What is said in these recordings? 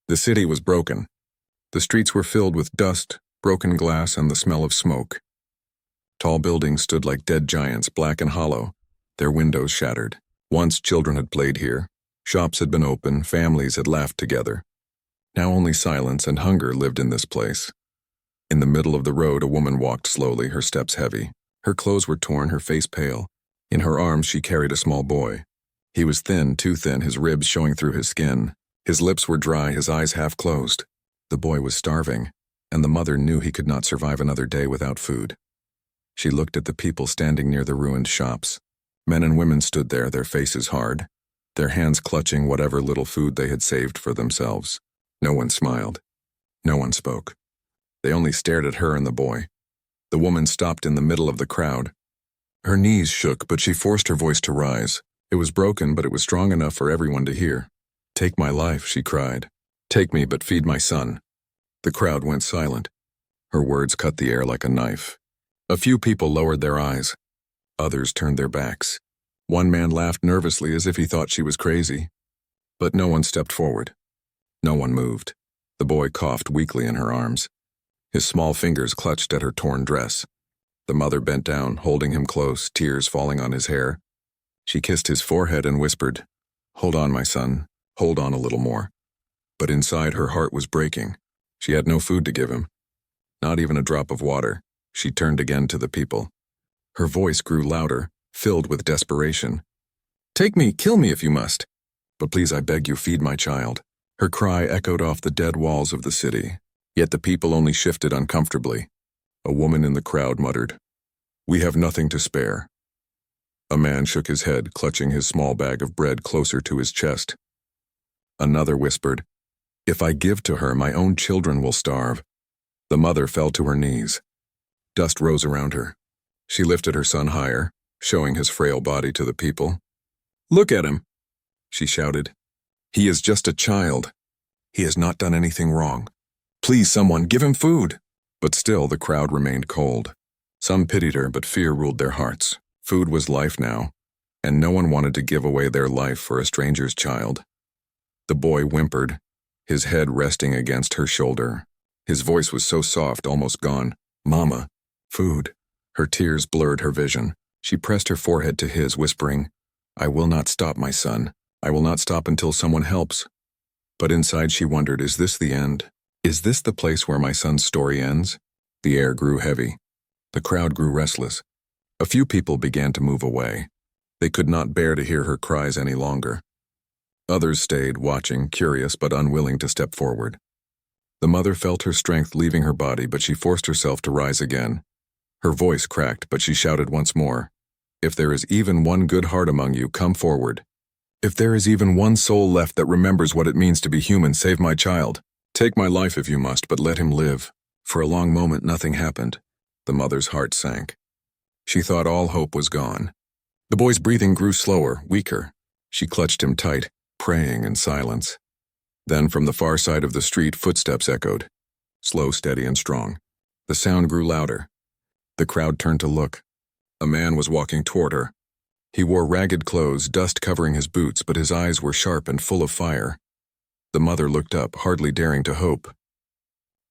The city was broken. The streets were filled with dust, broken glass, and the smell of smoke. Tall buildings stood like dead giants, black and hollow, their windows shattered. Once children had played here. Shops had been open, families had laughed together. Now only silence and hunger lived in this place. In the middle of the road, a woman walked slowly, her steps heavy. Her clothes were torn, her face pale. In her arms she carried a small boy. He was thin, too thin, his ribs showing through his skin. His lips were dry, his eyes half closed. The boy was starving, and the mother knew he could not survive another day without food. She looked at the people standing near the ruined shops. Men and women stood there, their faces hard, their hands clutching whatever little food they had saved for themselves. No one smiled. No one spoke. They only stared at her and the boy. The woman stopped in the middle of the crowd. Her knees shook, but she forced her voice to rise. It was broken, but it was strong enough for everyone to hear. "Take my life," she cried. "Take me, but feed my son." The crowd went silent. Her words cut the air like a knife. A few people lowered their eyes. Others turned their backs. One man laughed nervously as if he thought she was crazy. But no one stepped forward. No one moved. The boy coughed weakly in her arms. His small fingers clutched at her torn dress. The mother bent down, holding him close, tears falling on his hair. She kissed his forehead and whispered, "Hold on, my son. Hold on a little more." But inside her heart was breaking. She had no food to give him. Not even a drop of water. She turned again to the people. Her voice grew louder, filled with desperation. "Take me, kill me if you must. But please, I beg you, feed my child." Her cry echoed off the dead walls of the city. Yet the people only shifted uncomfortably. A woman in the crowd muttered, "We have nothing to spare." A man shook his head, clutching his small bag of bread closer to his chest. Another whispered, "If I give to her, my own children will starve." The mother fell to her knees. Dust rose around her. She lifted her son higher, showing his frail body to the people. "Look at him," she shouted. "He is just a child. He has not done anything wrong. Please, someone, give him food." But still the crowd remained cold. Some pitied her, but fear ruled their hearts. Food was life now, and no one wanted to give away their life for a stranger's child. The boy whimpered, his head resting against her shoulder. His voice was so soft, almost gone. "Mama, food." Her tears blurred her vision. She pressed her forehead to his, whispering, "I will not stop, my son. I will not stop until someone helps." But inside she wondered, is this the end? Is this the place where my son's story ends? The air grew heavy. The crowd grew restless. A few people began to move away. They could not bear to hear her cries any longer. Others stayed, watching, curious but unwilling to step forward. The mother felt her strength leaving her body, but she forced herself to rise again. Her voice cracked, but she shouted once more, "If there is even one good heart among you, come forward. If there is even one soul left that remembers what it means to be human, save my child. Take my life if you must, but let him live." For a long moment nothing happened. The mother's heart sank. She thought all hope was gone. The boy's breathing grew slower, weaker. She clutched him tight, praying in silence. Then from the far side of the street, footsteps echoed, slow, steady, and strong. The sound grew louder. The crowd turned to look. A man was walking toward her. He wore ragged clothes, dust covering his boots, but his eyes were sharp and full of fire. The mother looked up, hardly daring to hope.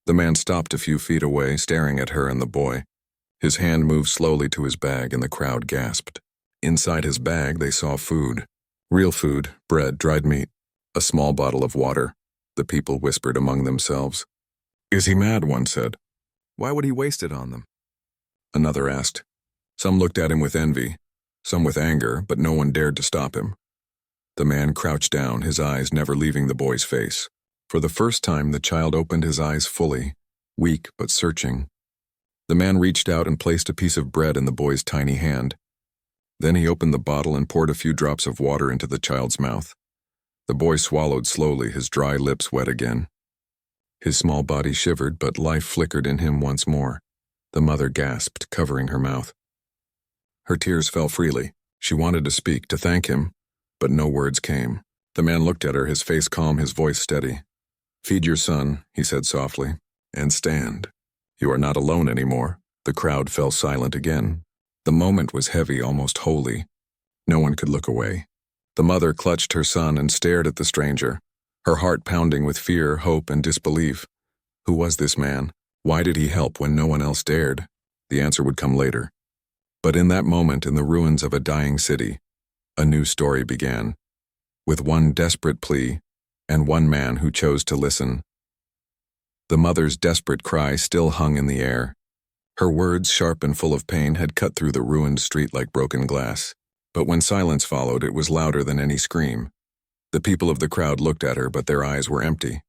The man stopped a few feet away, staring at her and the boy. His hand moved slowly to his bag, and the crowd gasped. Inside his bag, they saw food. Real food, bread, dried meat, a small bottle of water. The people whispered among themselves. "Is he mad?" one said. "Why would he waste it on them?" Another asked. Some looked at him with envy, some with anger, but no one dared to stop him. The man crouched down, his eyes never leaving the boy's face. For the first time, the child opened his eyes fully, weak but searching. The man reached out and placed a piece of bread in the boy's tiny hand. Then he opened the bottle and poured a few drops of water into the child's mouth. The boy swallowed slowly, his dry lips wet again. His small body shivered, but life flickered in him once more. The mother gasped, covering her mouth. Her tears fell freely. She wanted to speak, to thank him, but no words came. The man looked at her, his face calm, his voice steady. "Feed your son," he said softly, "and stand. You are not alone anymore." The crowd fell silent again. The moment was heavy, almost holy. No one could look away. The mother clutched her son and stared at the stranger. her heart pounding with fear, hope, and disbelief. Who was this man? Why did he help when no one else dared? The answer would come later. But in that moment, in the ruins of a dying city, a new story began, with one desperate plea and one man who chose to listen. The mother's desperate cry still hung in the air. Her words, sharp and full of pain, had cut through the ruined street like broken glass. But when silence followed, it was louder than any scream. The people of the crowd looked at her, but their eyes were empty.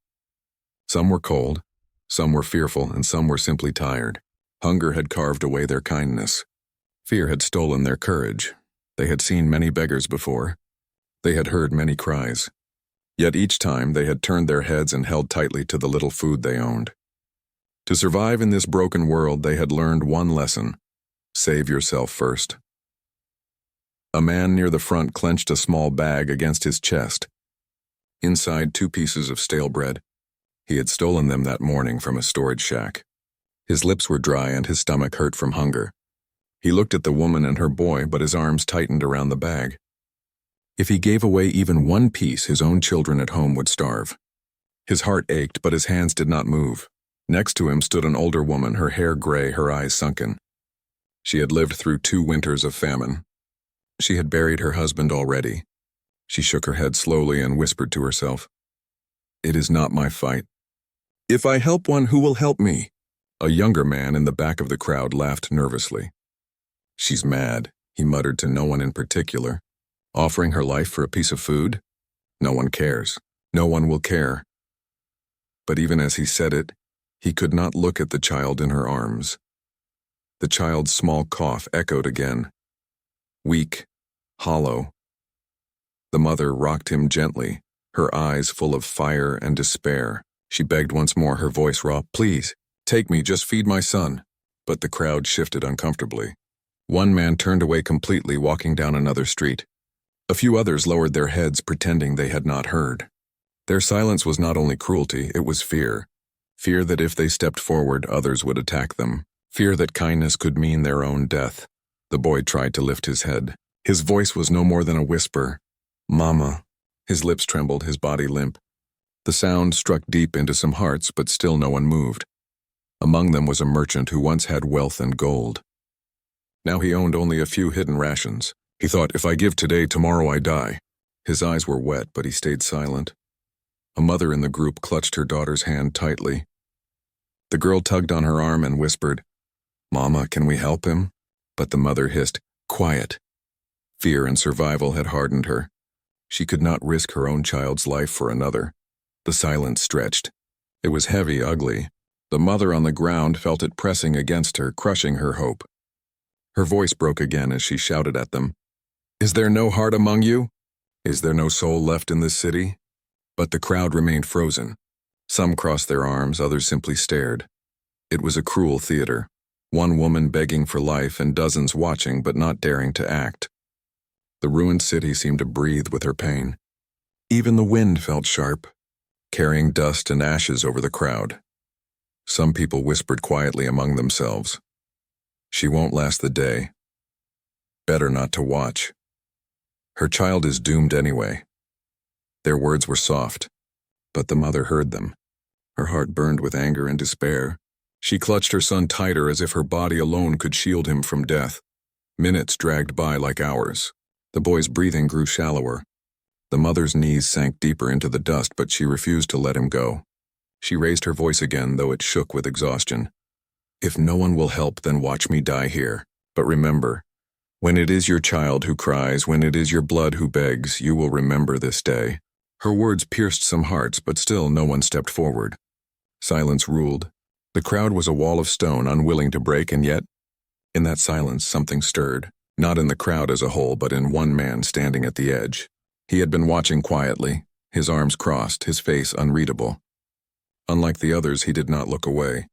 Some were cold, some were fearful, and some were simply tired. Hunger had carved away their kindness. Fear had stolen their courage. They had seen many beggars before. They had heard many cries. Yet each time they had turned their heads and held tightly to the little food they owned. To survive in this broken world, they had learned one lesson: save yourself first. A man near the front clenched a small bag against his chest. Inside, 2 pieces of stale bread. He had stolen them that morning from a storage shack. His lips were dry and his stomach hurt from hunger. He looked at the woman and her boy, but his arms tightened around the bag. If he gave away even 1 piece, his own children at home would starve. His heart ached, but his hands did not move. Next to him stood an older woman, her hair gray, her eyes sunken. She had lived through 2 winters of famine. She had buried her husband already. She shook her head slowly and whispered to herself, "It is not my fight. If I help one, who will help me?" A younger man in the back of the crowd laughed nervously. "She's mad," he muttered to no one in particular. "Offering her life for a piece of food? No one cares. No one will care." But even as he said it, he could not look at the child in her arms. The child's small cough echoed again. Weak, hollow. The mother rocked him gently, her eyes full of fire and despair. She begged once more, her voice raw, "Please, take me, just feed my son." But the crowd shifted uncomfortably. One man turned away completely, walking down another street. A few others lowered their heads, pretending they had not heard. Their silence was not only cruelty, it was fear. Fear that if they stepped forward, others would attack them. Fear that kindness could mean their own death. The boy tried to lift his head. His voice was no more than a whisper. "Mama." His lips trembled, his body limp. The sound struck deep into some hearts, but still no one moved. Among them was a merchant who once had wealth and gold. Now he owned only a few hidden rations. He thought, "If I give today, tomorrow I die." His eyes were wet, but he stayed silent. A mother in the group clutched her daughter's hand tightly. The girl tugged on her arm and whispered, "Mama, can we help him?" But the mother hissed, "Quiet." Fear and survival had hardened her. She could not risk her own child's life for another. The silence stretched. It was heavy, ugly. The mother on the ground felt it pressing against her, crushing her hope. Her voice broke again as she shouted at them, "Is there no heart among you? Is there no soul left in this city?" But the crowd remained frozen. Some crossed their arms, others simply stared. It was a cruel theater. One woman begging for life and dozens watching but not daring to act. The ruined city seemed to breathe with her pain. Even the wind felt sharp, carrying dust and ashes over the crowd. Some people whispered quietly among themselves, "She won't last the day. Better not to watch. Her child is doomed anyway." Their words were soft, but the mother heard them. Her heart burned with anger and despair. She clutched her son tighter as if her body alone could shield him from death. Minutes dragged by like hours. The boy's breathing grew shallower. The mother's knees sank deeper into the dust, but she refused to let him go. She raised her voice again, though it shook with exhaustion. "If no one will help, then watch me die here. But remember, when it is your child who cries, when it is your blood who begs, you will remember this day." Her words pierced some hearts, but still no one stepped forward. Silence ruled. The crowd was a wall of stone, unwilling to break, and yet, in that silence, something stirred. Not in the crowd as a whole, but in one man standing at the edge. He had been watching quietly, his arms crossed, his face unreadable. Unlike the others, he did not look away.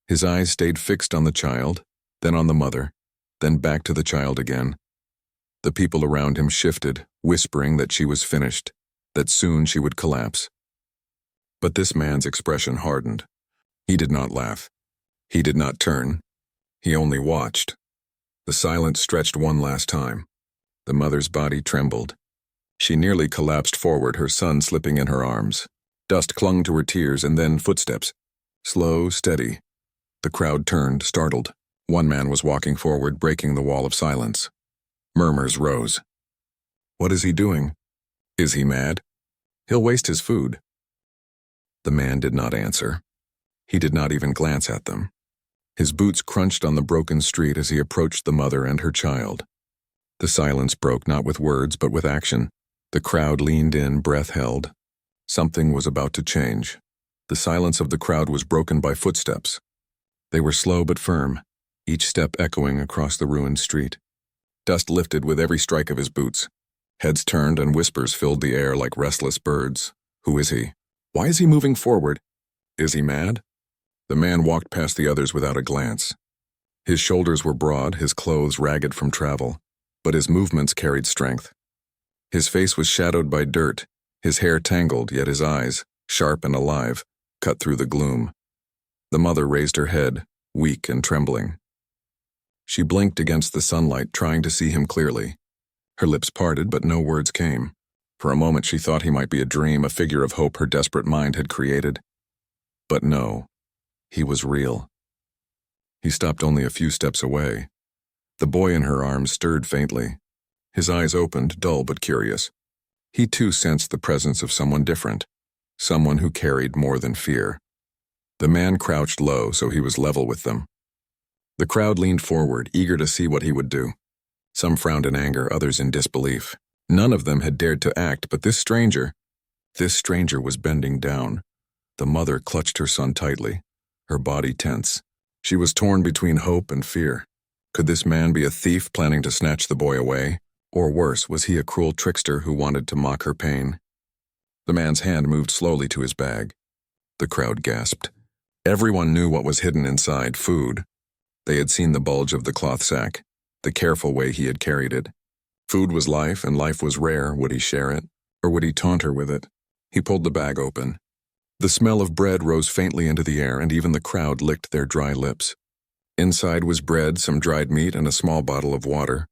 His eyes stayed fixed on the child, then on the mother, then back to the child again. The people around him shifted, whispering that she was finished, that soon she would collapse. But this man's expression hardened. He did not laugh. He did not turn. He only watched. The silence stretched one last time. The mother's body trembled. She nearly collapsed forward, her son slipping in her arms. Dust clung to her tears, and then footsteps. Slow, steady. The crowd turned, startled. One man was walking forward, breaking the wall of silence. Murmurs rose. What is he doing? Is he mad? He'll waste his food. The man did not answer. He did not even glance at them. His boots crunched on the broken street as he approached the mother and her child. The silence broke not with words but with action. The crowd leaned in, breath held. Something was about to change. The silence of the crowd was broken by footsteps. They were slow but firm, each step echoing across the ruined street. Dust lifted with every strike of his boots. Heads turned and whispers filled the air like restless birds. Who is he? Why is he moving forward? Is he mad? The man walked past the others without a glance. His shoulders were broad, his clothes ragged from travel, but his movements carried strength. His face was shadowed by dirt, his hair tangled, yet his eyes, sharp and alive, cut through the gloom. The mother raised her head, weak and trembling. She blinked against the sunlight, trying to see him clearly. Her lips parted, but no words came. For a moment she thought he might be a dream, a figure of hope her desperate mind had created. But no, he was real. He stopped only a few steps away. The boy in her arms stirred faintly. His eyes opened, dull but curious. He too sensed the presence of someone different, someone who carried more than fear. The man crouched low, so he was level with them. The crowd leaned forward, eager to see what he would do. Some frowned in anger, others in disbelief. None of them had dared to act, but this stranger was bending down. The mother clutched her son tightly, her body tense. She was torn between hope and fear. Could this man be a thief planning to snatch the boy away? Or worse, was he a cruel trickster who wanted to mock her pain? The man's hand moved slowly to his bag. The crowd gasped. Everyone knew what was hidden inside: food. They had seen the bulge of the cloth sack, the careful way he had carried it. Food was life, and life was rare. Would he share it? Or would he taunt her with it? He pulled the bag open. The smell of bread rose faintly into the air, and even the crowd licked their dry lips. Inside was bread, some dried meat, and a small bottle of water.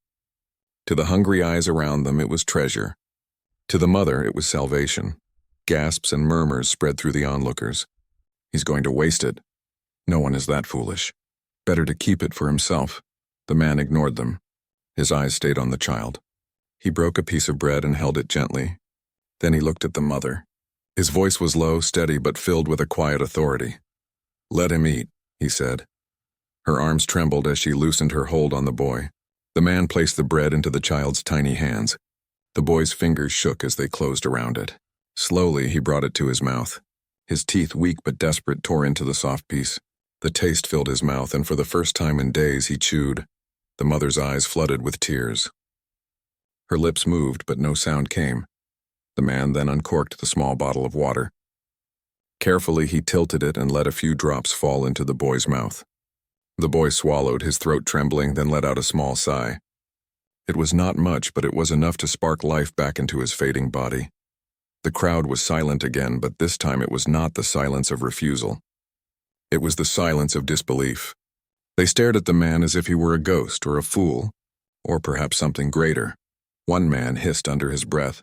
To the hungry eyes around them, it was treasure. To the mother, it was salvation. Gasps and murmurs spread through the onlookers. He's going to waste it. No one is that foolish. Better to keep it for himself. The man ignored them. His eyes stayed on the child. He broke a piece of bread and held it gently. Then he looked at the mother. His voice was low, steady, but filled with a quiet authority. "Let him eat," he said. Her arms trembled as she loosened her hold on the boy. The man placed the bread into the child's tiny hands. The boy's fingers shook as they closed around it. Slowly, he brought it to his mouth. His teeth, weak but desperate, tore into the soft piece. The taste filled his mouth, and for the first time in days, he chewed. The mother's eyes flooded with tears. Her lips moved, but no sound came. The man then uncorked the small bottle of water. Carefully, he tilted it and let a few drops fall into the boy's mouth. The boy swallowed, his throat trembling, then let out a small sigh. It was not much, but it was enough to spark life back into his fading body. The crowd was silent again, but this time it was not the silence of refusal. It was the silence of disbelief. They stared at the man as if he were a ghost or a fool, or perhaps something greater. One man hissed under his breath,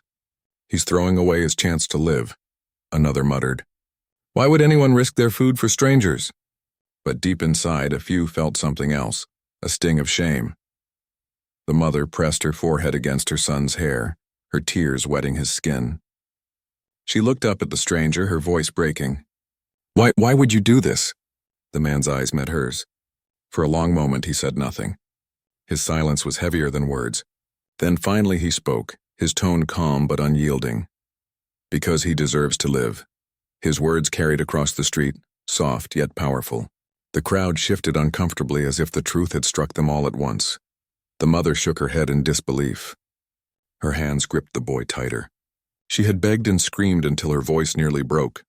"He's throwing away his chance to live." Another muttered, "Why would anyone risk their food for strangers?" But deep inside, a few felt something else, a sting of shame. The mother pressed her forehead against her son's hair, her tears wetting his skin. She looked up at the stranger, her voice breaking. Why would you do this?" The man's eyes met hers. For a long moment he said nothing. His silence was heavier than words. Then finally he spoke, his tone calm but unyielding. "Because he deserves to live." His words carried across the street, soft yet powerful. The crowd shifted uncomfortably as if the truth had struck them all at once. The mother shook her head in disbelief. Her hands gripped the boy tighter. She had begged and screamed until her voice nearly broke.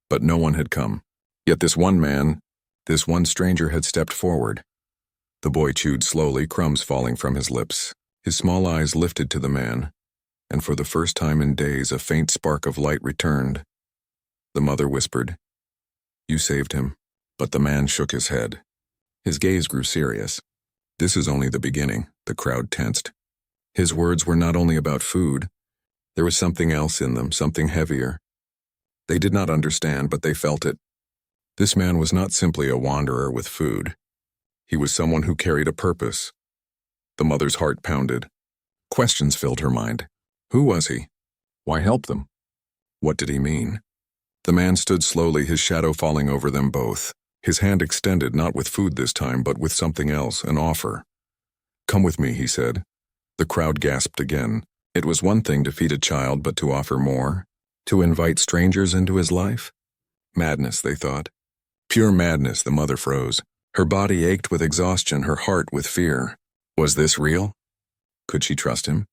But no one had come. Yet this one stranger had stepped forward. The boy chewed slowly, crumbs falling from his lips. His small eyes lifted to the man, and for the first time in days a faint spark of light returned. The mother whispered, "You saved him." But the man shook his head. His gaze grew serious. "This is only the beginning," the crowd tensed. His words were not only about food. There was something else in them, something heavier. They did not understand, but they felt it. This man was not simply a wanderer with food. He was someone who carried a purpose. The mother's heart pounded. Questions filled her mind. Who was he? Why help them? What did he mean? The man stood slowly, his shadow falling over them both. His hand extended, not with food this time, but with something else, an offer. Come with me, he said. The crowd gasped again. It was one thing to feed a child, but to offer more? To invite strangers into his life? Madness, they thought. Pure madness. The mother froze. Her body ached with exhaustion, her heart with fear. Was this real? Could she trust him?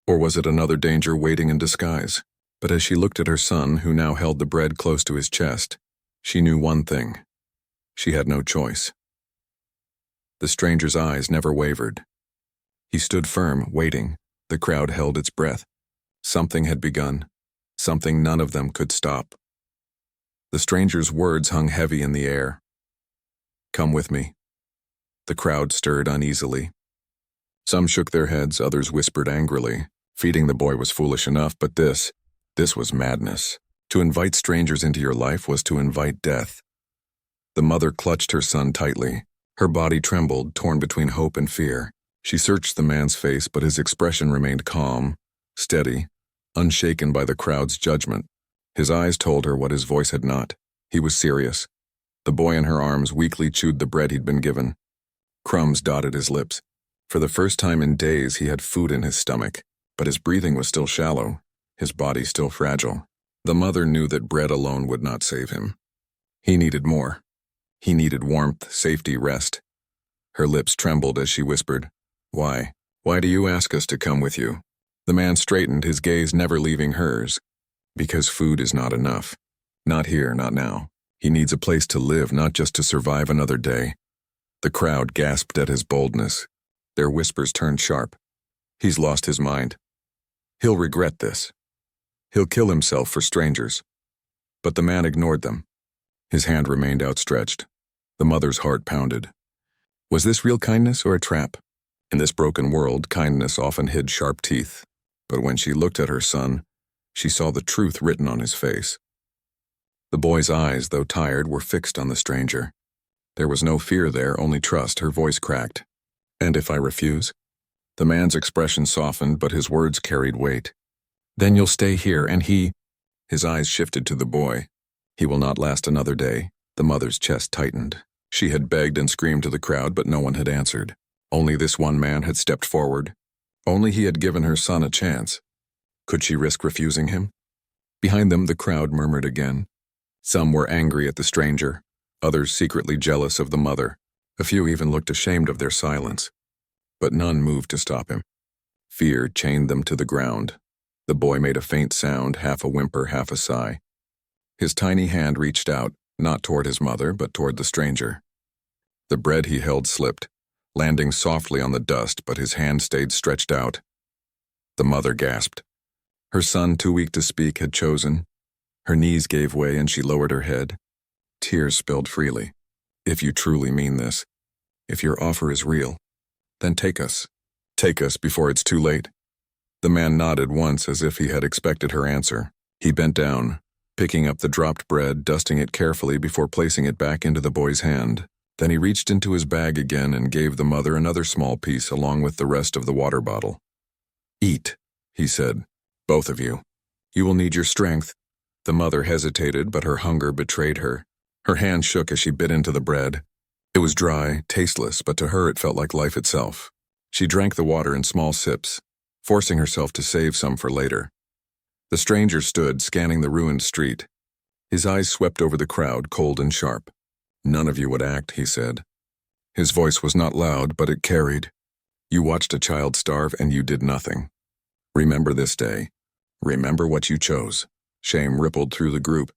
Or was it another danger waiting in disguise? But as she looked at her son, who now held the bread close to his chest, she knew one thing. She had no choice. The stranger's eyes never wavered. He stood firm, waiting. The crowd held its breath. Something had begun. Something none of them could stop. The stranger's words hung heavy in the air. Come with me. The crowd stirred uneasily. Some shook their heads, others whispered angrily. Feeding the boy was foolish enough, but this was madness. To invite strangers into your life was to invite death. The mother clutched her son tightly. Her body trembled, torn between hope and fear. She searched the man's face, but his expression remained calm, steady, unshaken by the crowd's judgment. His eyes told her what his voice had not. He was serious. The boy in her arms weakly chewed the bread he'd been given. Crumbs dotted his lips. For the first time in days, he had food in his stomach, but his breathing was still shallow, his body still fragile. The mother knew that bread alone would not save him. He needed more. He needed warmth, safety, rest. Her lips trembled as she whispered, Why? Why do you ask us to come with you? The man straightened, his gaze never leaving hers. Because food is not enough. Not here, not now. He needs a place to live, not just to survive another day. The crowd gasped at his boldness. Their whispers turned sharp. He's lost his mind. He'll regret this. He'll kill himself for strangers. But the man ignored them. His hand remained outstretched. The mother's heart pounded. Was this real kindness or a trap? In this broken world, kindness often hid sharp teeth. But when she looked at her son, she saw the truth written on his face. The boy's eyes, though tired, were fixed on the stranger. There was no fear there, only trust. Her voice cracked. And if I refuse? The man's expression softened, but his words carried weight. Then you'll stay here, and he... His eyes shifted to the boy. He will not last another day. The mother's chest tightened. She had begged and screamed to the crowd, but no one had answered. Only this one man had stepped forward. Only he had given her son a chance. Could she risk refusing him? Behind them, the crowd murmured again. Some were angry at the stranger, others secretly jealous of the mother. A few even looked ashamed of their silence. But none moved to stop him. Fear chained them to the ground. The boy made a faint sound, half a whimper, half a sigh. His tiny hand reached out, not toward his mother, but toward the stranger. The bread he held slipped, landing softly on the dust, but his hand stayed stretched out. The mother gasped. Her son, too weak to speak, had chosen. Her knees gave way and she lowered her head. Tears spilled freely. If you truly mean this, if your offer is real, then take us. Take us before it's too late. The man nodded once as if he had expected her answer. He bent down, picking up the dropped bread, dusting it carefully before placing it back into the boy's hand. Then he reached into his bag again and gave the mother another small piece along with the rest of the water bottle. Eat, he said, both of you. You will need your strength. The mother hesitated, but her hunger betrayed her. Her hand shook as she bit into the bread. It was dry, tasteless, but to her it felt like life itself. She drank the water in small sips, forcing herself to save some for later. The stranger stood, scanning the ruined street. His eyes swept over the crowd, cold and sharp. None of you would act, he said. His voice was not loud, but it carried. You watched a child starve and you did nothing. Remember this day. Remember what you chose. Shame rippled through the group.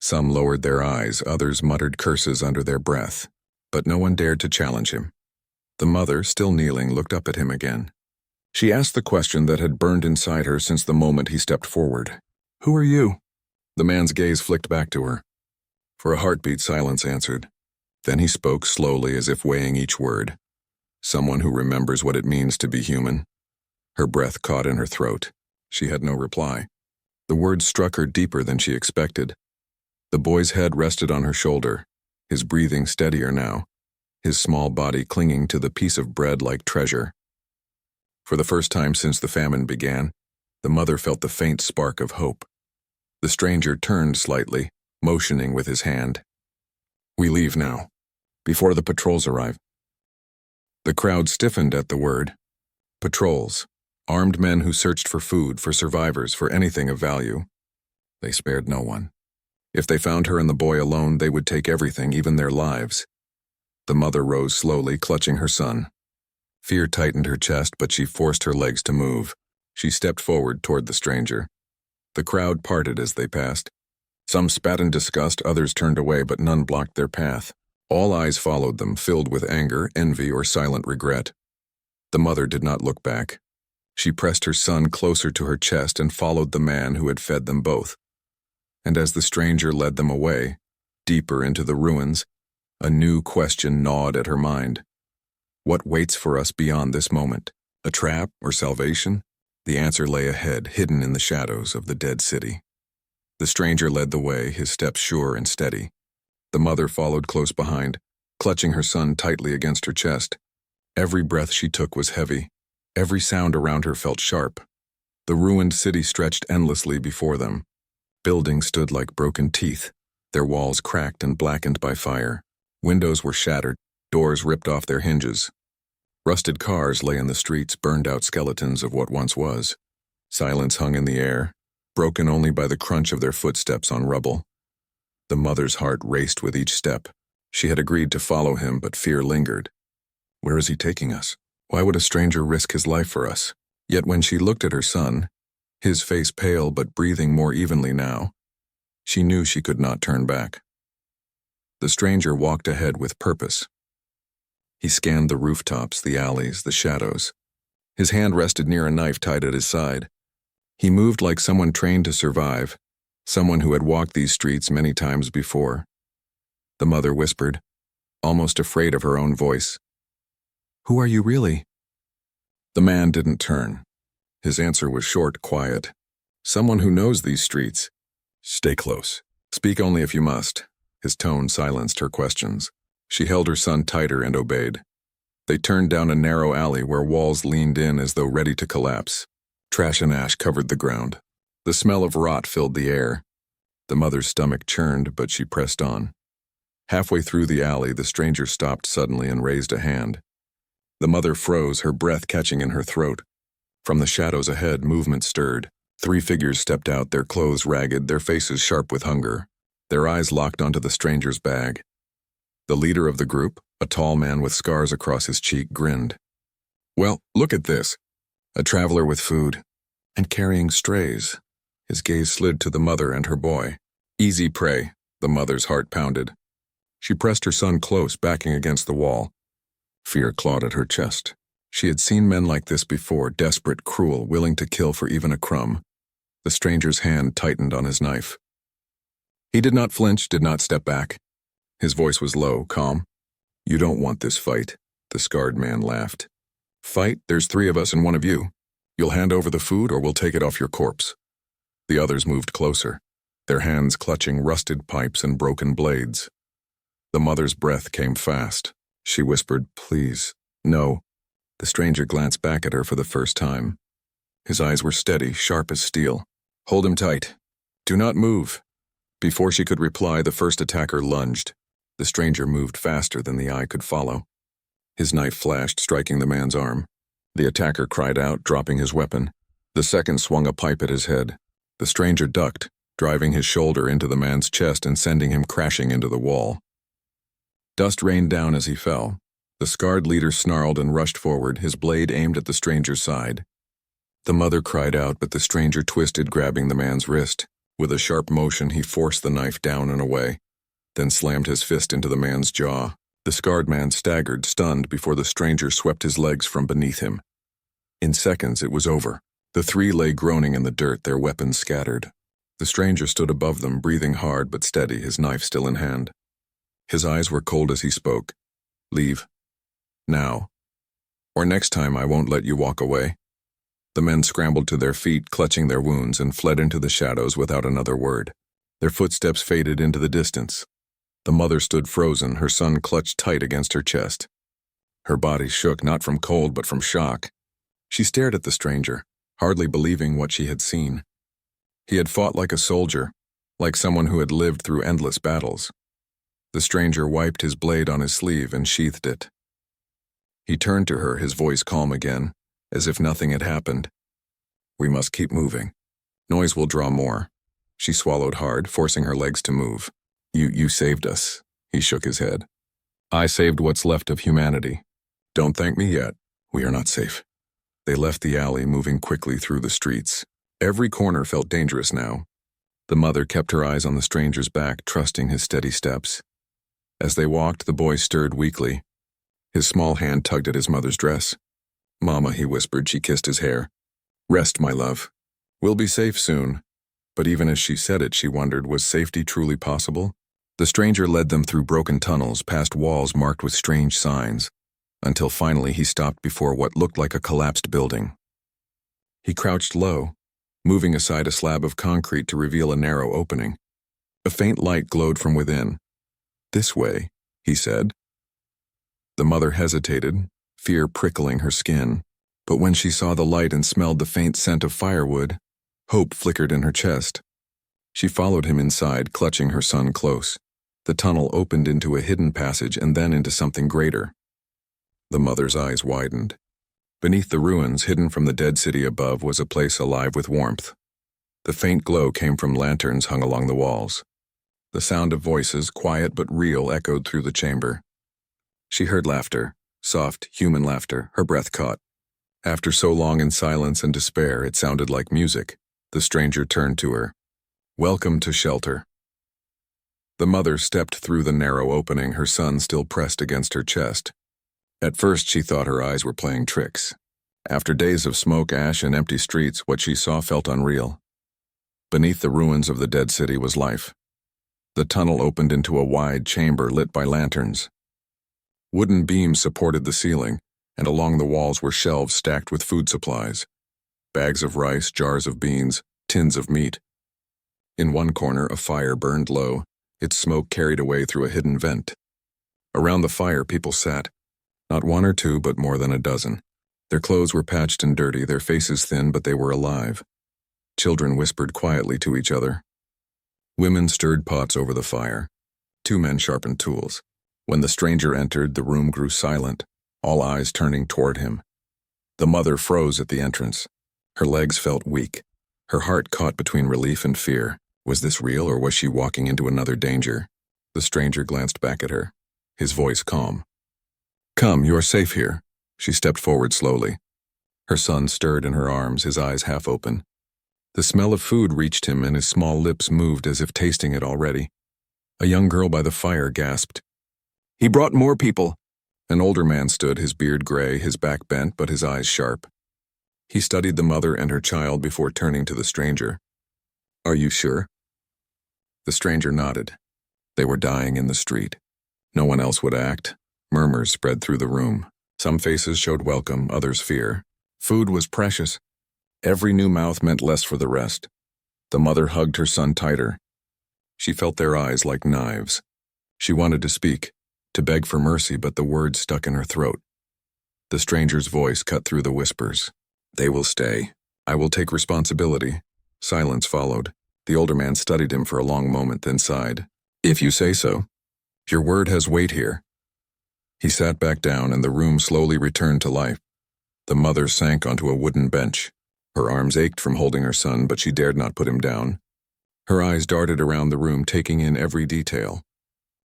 Some lowered their eyes, others muttered curses under their breath. But no one dared to challenge him. The mother, still kneeling, looked up at him again. She asked the question that had burned inside her since the moment he stepped forward. Who are you? The man's gaze flicked back to her. For a heartbeat, silence answered. Then he spoke slowly, as if weighing each word. Someone who remembers what it means to be human. Her breath caught in her throat. She had no reply. The words struck her deeper than she expected. The boy's head rested on her shoulder, his breathing steadier now, his small body clinging to the piece of bread like treasure. For the first time since the famine began, the mother felt the faint spark of hope. The stranger turned slightly, motioning with his hand. "We leave now, before the patrols arrive." The crowd stiffened at the word. Patrols, armed men who searched for food, for survivors, for anything of value. They spared no one. If they found her and the boy alone, they would take everything, even their lives. The mother rose slowly, clutching her son. Fear tightened her chest, but she forced her legs to move. She stepped forward toward the stranger. The crowd parted as they passed. Some spat in disgust, others turned away, but none blocked their path. All eyes followed them, filled with anger, envy, or silent regret. The mother did not look back. She pressed her son closer to her chest and followed the man who had fed them both. And as the stranger led them away, deeper into the ruins, a new question gnawed at her mind. What waits for us beyond this moment? A trap or salvation? The answer lay ahead, hidden in the shadows of the dead city. The stranger led the way, his steps sure and steady. The mother followed close behind, clutching her son tightly against her chest. Every breath she took was heavy. Every sound around her felt sharp. The ruined city stretched endlessly before them. Buildings stood like broken teeth, their walls cracked and blackened by fire. Windows were shattered, doors ripped off their hinges. Rusted cars lay in the streets, burned-out skeletons of what once was. Silence hung in the air, broken only by the crunch of their footsteps on rubble. The mother's heart raced with each step. She had agreed to follow him, but fear lingered. Where is he taking us? Why would a stranger risk his life for us? Yet when she looked at her son, his face pale but breathing more evenly now, she knew she could not turn back. The stranger walked ahead with purpose. He scanned the rooftops, the alleys, the shadows. His hand rested near a knife tied at his side. He moved like someone trained to survive, someone who had walked these streets many times before. The mother whispered, almost afraid of her own voice. "Who are you really?" The man didn't turn. His answer was short, quiet. "Someone who knows these streets. Stay close. Speak only if you must." His tone silenced her questions. She held her son tighter and obeyed. They turned down a narrow alley where walls leaned in as though ready to collapse. Trash and ash covered the ground. The smell of rot filled the air. The mother's stomach churned, but she pressed on. Halfway through the alley, the stranger stopped suddenly and raised a hand. The mother froze, her breath catching in her throat. From the shadows ahead, movement stirred. 3 figures stepped out, their clothes ragged, their faces sharp with hunger. Their eyes locked onto the stranger's bag. The leader of the group, a tall man with scars across his cheek, grinned. "Well, look at this. A traveler with food. And carrying strays." His gaze slid to the mother and her boy. Easy prey, the mother's heart pounded. She pressed her son close, backing against the wall. Fear clawed at her chest. She had seen men like this before, desperate, cruel, willing to kill for even a crumb. The stranger's hand tightened on his knife. He did not flinch, did not step back. His voice was low, calm. "You don't want this fight," the scarred man laughed. "Fight? There's 3 of us and 1 of you. You'll hand over the food or we'll take it off your corpse." The others moved closer, their hands clutching rusted pipes and broken blades. The mother's breath came fast. She whispered, "Please, no." The stranger glanced back at her for the first time. His eyes were steady, sharp as steel. "Hold him tight. Do not move." Before she could reply, the first attacker lunged. The stranger moved faster than the eye could follow. His knife flashed, striking the man's arm. The attacker cried out, dropping his weapon. The second swung a pipe at his head. The stranger ducked, driving his shoulder into the man's chest and sending him crashing into the wall. Dust rained down as he fell. The scarred leader snarled and rushed forward, his blade aimed at the stranger's side. The mother cried out, but the stranger twisted, grabbing the man's wrist. With a sharp motion, he forced the knife down and away, then slammed his fist into the man's jaw. The scarred man staggered, stunned, before the stranger swept his legs from beneath him. In seconds, it was over. The 3 lay groaning in the dirt, their weapons scattered. The stranger stood above them, breathing hard but steady, his knife still in hand. His eyes were cold as he spoke. "Leave. Now. Or next time I won't let you walk away." The men scrambled to their feet, clutching their wounds, and fled into the shadows without another word. Their footsteps faded into the distance. The mother stood frozen, her son clutched tight against her chest. Her body shook, not from cold but from shock. She stared at the stranger, hardly believing what she had seen. He had fought like a soldier, like someone who had lived through endless battles. The stranger wiped his blade on his sleeve and sheathed it. He turned to her, his voice calm again, as if nothing had happened. "We must keep moving. Noise will draw more." She swallowed hard, forcing her legs to move. You saved us." He shook his head. "I saved what's left of humanity. Don't thank me yet. We are not safe." They left the alley, moving quickly through the streets. Every corner felt dangerous now. The mother kept her eyes on the stranger's back, trusting his steady steps. As they walked, the boy stirred weakly. His small hand tugged at his mother's dress. "Mama," he whispered. She kissed his hair. "Rest, my love. We'll be safe soon." But even as she said it, she wondered, was safety truly possible? The stranger led them through broken tunnels, past walls marked with strange signs, until finally he stopped before what looked like a collapsed building. He crouched low, moving aside a slab of concrete to reveal a narrow opening. A faint light glowed from within. "This way," he said. The mother hesitated, fear prickling her skin, but when she saw the light and smelled the faint scent of firewood, hope flickered in her chest. She followed him inside, clutching her son close. The tunnel opened into a hidden passage and then into something greater. The mother's eyes widened. Beneath the ruins, hidden from the dead city above, was a place alive with warmth. The faint glow came from lanterns hung along the walls. The sound of voices, quiet but real, echoed through the chamber. She heard laughter, soft, human laughter, her breath caught. After so long in silence and despair, it sounded like music. The stranger turned to her. "Welcome to shelter." The mother stepped through the narrow opening, her son still pressed against her chest. At first she thought her eyes were playing tricks. After days of smoke, ash, and empty streets, what she saw felt unreal. Beneath the ruins of the dead city was life. The tunnel opened into a wide chamber lit by lanterns. Wooden beams supported the ceiling, and along the walls were shelves stacked with food supplies. Bags of rice, jars of beans, tins of meat. In one corner, a fire burned low, its smoke carried away through a hidden vent. Around the fire, people sat. Not one or two, but more than a dozen. Their clothes were patched and dirty, their faces thin, but they were alive. Children whispered quietly to each other. Women stirred pots over the fire. 2 men sharpened tools. When the stranger entered, the room grew silent, all eyes turning toward him. The mother froze at the entrance. Her legs felt weak. Her heart caught between relief and fear. Was this real, or was she walking into another danger? The stranger glanced back at her, his voice calm. "Come, you are safe here." She stepped forward slowly. Her son stirred in her arms, his eyes half open. The smell of food reached him, and his small lips moved as if tasting it already. A young girl by the fire gasped. "He brought more people." An older man stood, his beard gray, his back bent, but his eyes sharp. He studied the mother and her child before turning to the stranger. "Are you sure?" The stranger nodded. They were dying in the street. No one else would act. Murmurs spread through the room. Some faces showed welcome, others fear. Food was precious. Every new mouth meant less for the rest. The mother hugged her son tighter. She felt their eyes like knives. She wanted to speak, to beg for mercy, but the words stuck in her throat. The stranger's voice cut through the whispers. "They will stay. I will take responsibility." Silence followed. The older man studied him for a long moment, then sighed. "If you say so. Your word has weight here." He sat back down, and the room slowly returned to life. The mother sank onto a wooden bench. Her arms ached from holding her son, but she dared not put him down. Her eyes darted around the room, taking in every detail.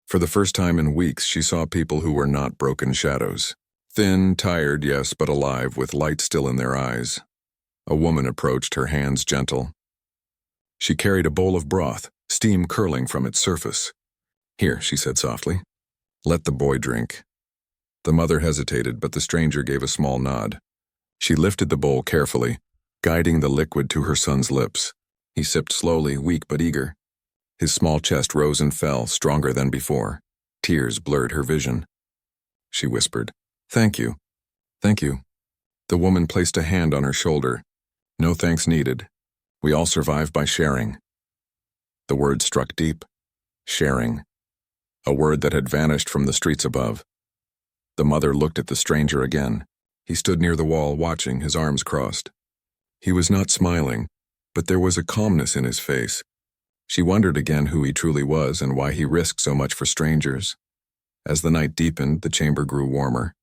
For the first time in weeks, she saw people who were not broken shadows. Thin, tired, yes, but alive, with light still in their eyes. A woman approached, her hands gentle. She carried a bowl of broth, steam curling from its surface. "Here," she said softly. "Let the boy drink." The mother hesitated, but the stranger gave a small nod. She lifted the bowl carefully, guiding the liquid to her son's lips. He sipped slowly, weak but eager. His small chest rose and fell, stronger than before. Tears blurred her vision. She whispered, "Thank you. Thank you." The woman placed a hand on her shoulder. "No thanks needed. We all survive by sharing." The word struck deep. Sharing. A word that had vanished from the streets above. The mother looked at the stranger again. He stood near the wall, watching, his arms crossed. He was not smiling, but there was a calmness in his face. She wondered again who he truly was and why he risked so much for strangers. As the night deepened, the chamber grew warmer.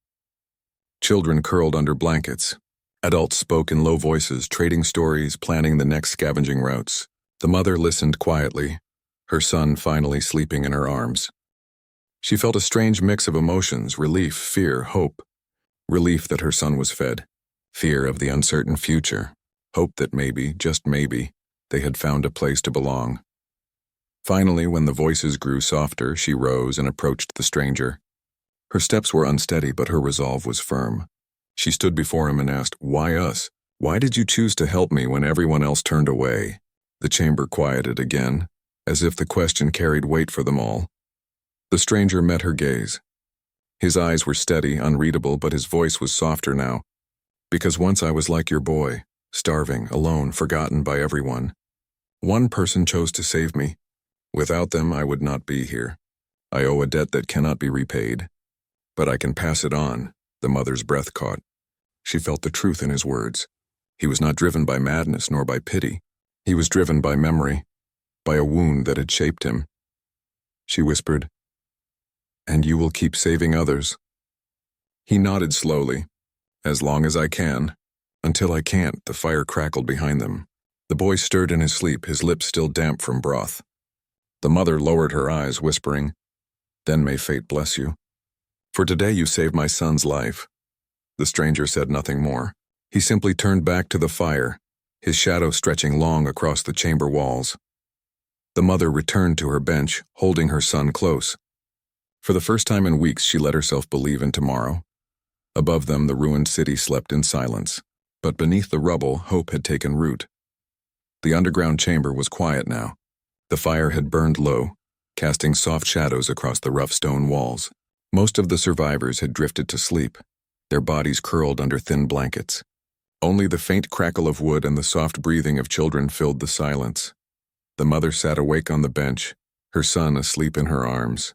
Children curled under blankets. Adults spoke in low voices, trading stories, planning the next scavenging routes. The mother listened quietly, her son finally sleeping in her arms. She felt a strange mix of emotions, relief, fear, hope. Relief that her son was fed, fear of the uncertain future, hope that maybe, just maybe, they had found a place to belong. Finally, when the voices grew softer, she rose and approached the stranger. Her steps were unsteady, but her resolve was firm. She stood before him and asked, "Why us? Why did you choose to help me when everyone else turned away?" The chamber quieted again, as if the question carried weight for them all. The stranger met her gaze. His eyes were steady, unreadable, but his voice was softer now. "Because once I was like your boy, starving, alone, forgotten by everyone. One person chose to save me. Without them, I would not be here. I owe a debt that cannot be repaid. But I can pass it on." The mother's breath caught. She felt the truth in his words. He was not driven by madness nor by pity. He was driven by memory, by a wound that had shaped him. She whispered, "And you will keep saving others?" He nodded slowly. "As long as I can. Until I can't." The fire crackled behind them. The boy stirred in his sleep, his lips still damp from broth. The mother lowered her eyes, whispering, "Then may fate bless you. For today you saved my son's life." The stranger said nothing more. He simply turned back to the fire, his shadow stretching long across the chamber walls. The mother returned to her bench, holding her son close. For the first time in weeks, she let herself believe in tomorrow. Above them, the ruined city slept in silence. But beneath the rubble, hope had taken root. The underground chamber was quiet now. The fire had burned low, casting soft shadows across the rough stone walls. Most of the survivors had drifted to sleep, their bodies curled under thin blankets. Only the faint crackle of wood and the soft breathing of children filled the silence. The mother sat awake on the bench, her son asleep in her arms.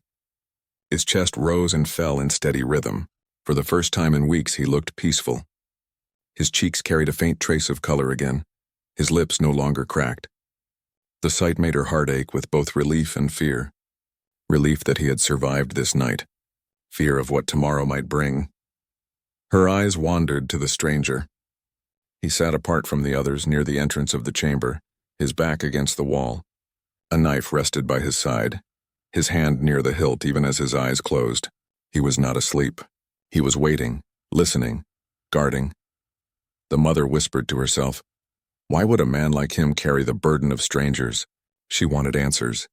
His chest rose and fell in steady rhythm. For the first time in weeks, he looked peaceful. His cheeks carried a faint trace of color again, his lips no longer cracked. The sight made her heart ache with both relief and fear. Relief that he had survived this night. Fear of what tomorrow might bring. Her eyes wandered to the stranger. He sat apart from the others near the entrance of the chamber, his back against the wall. A knife rested by his side, his hand near the hilt even as his eyes closed. He was not asleep. He was waiting, listening, guarding. The mother whispered to herself, "Why would a man like him carry the burden of strangers?" She wanted answers.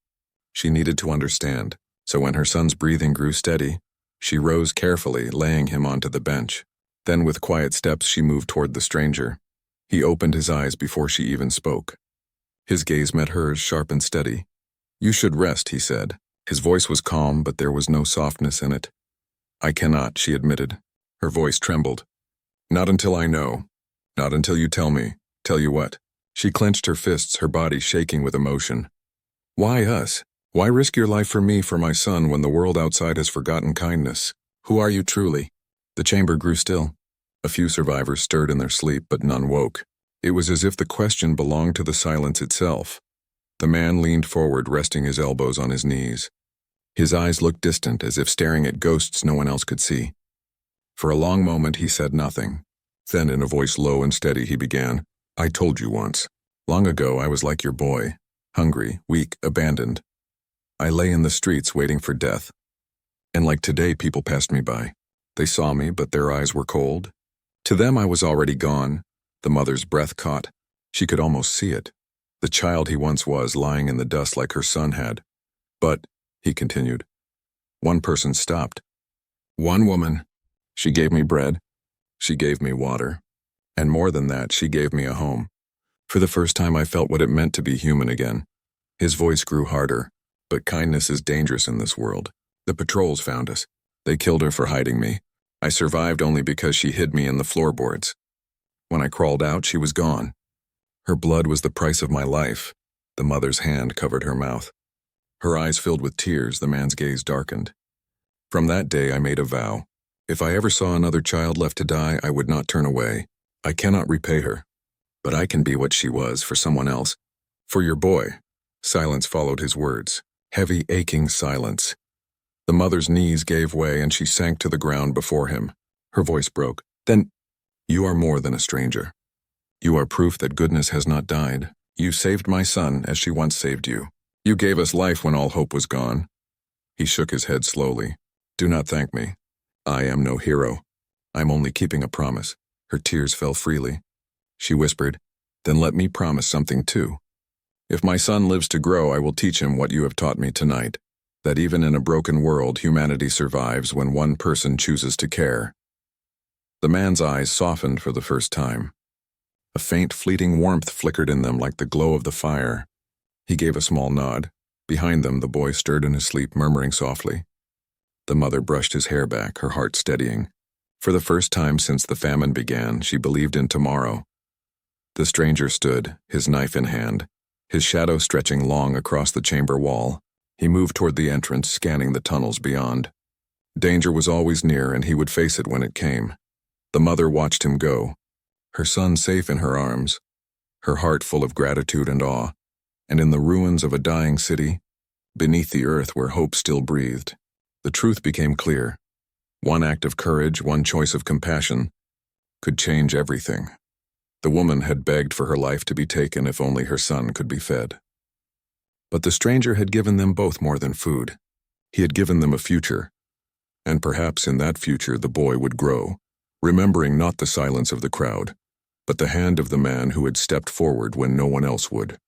She needed to understand, so when her son's breathing grew steady, she rose carefully, laying him onto the bench. Then with quiet steps she moved toward the stranger. He opened his eyes before she even spoke. His gaze met hers, sharp and steady. "You should rest," he said. His voice was calm, but there was no softness in it. "I cannot," she admitted. Her voice trembled. "Not until I know. Not until you tell me." "Tell you what?" She clenched her fists, her body shaking with emotion. "Why us? Why risk your life for me, for my son, when the world outside has forgotten kindness? Who are you truly?" The chamber grew still. A few survivors stirred in their sleep, but none woke. It was as if the question belonged to the silence itself. The man leaned forward, resting his elbows on his knees. His eyes looked distant, as if staring at ghosts no one else could see. For a long moment he said nothing. Then, in a voice low and steady, he began, "I told you once. Long ago I was like your boy, hungry, weak, abandoned. I lay in the streets waiting for death. And like today, people passed me by. They saw me, but their eyes were cold. To them I was already gone." The mother's breath caught. She could almost see it. The child he once was, lying in the dust like her son had. "But," he continued, "one person stopped. One woman. She gave me bread. She gave me water. And more than that, she gave me a home. For the first time I felt what it meant to be human again." His voice grew harder. "But kindness is dangerous in this world. The patrols found us. They killed her for hiding me. I survived only because she hid me in the floorboards. When I crawled out, she was gone. Her blood was the price of my life. The mother's hand covered her mouth. Her eyes filled with tears, the man's gaze darkened. From that day I made a vow. If I ever saw another child left to die, I would not turn away. I cannot repay her, but I can be what she was for someone else. For your boy. Silence followed his words. Heavy, aching silence. The mother's knees gave way and she sank to the ground before him. Her voice broke. Then, you are more than a stranger. You are proof that goodness has not died. You saved my son as she once saved you. You gave us life when all hope was gone. He shook his head slowly. Do not thank me. I am no hero. I'm only keeping a promise. Her tears fell freely. She whispered, then let me promise something too. If my son lives to grow, I will teach him what you have taught me tonight, that even in a broken world, humanity survives when one person chooses to care. The man's eyes softened for the first time. A faint, fleeting warmth flickered in them like the glow of the fire. He gave a small nod. Behind them, the boy stirred in his sleep, murmuring softly. The mother brushed his hair back, her heart steadying. For the first time since the famine began, she believed in tomorrow. The stranger stood, his knife in hand, his shadow stretching long across the chamber wall. He moved toward the entrance, scanning the tunnels beyond. Danger was always near, and he would face it when it came. The mother watched him go, her son safe in her arms, her heart full of gratitude and awe, and in the ruins of a dying city, beneath the earth where hope still breathed, the truth became clear. One act of courage, one choice of compassion, could change everything. The woman had begged for her life to be taken if only her son could be fed. But the stranger had given them both more than food. He had given them a future, and perhaps in that future the boy would grow, remembering not the silence of the crowd, but the hand of the man who had stepped forward when no one else would.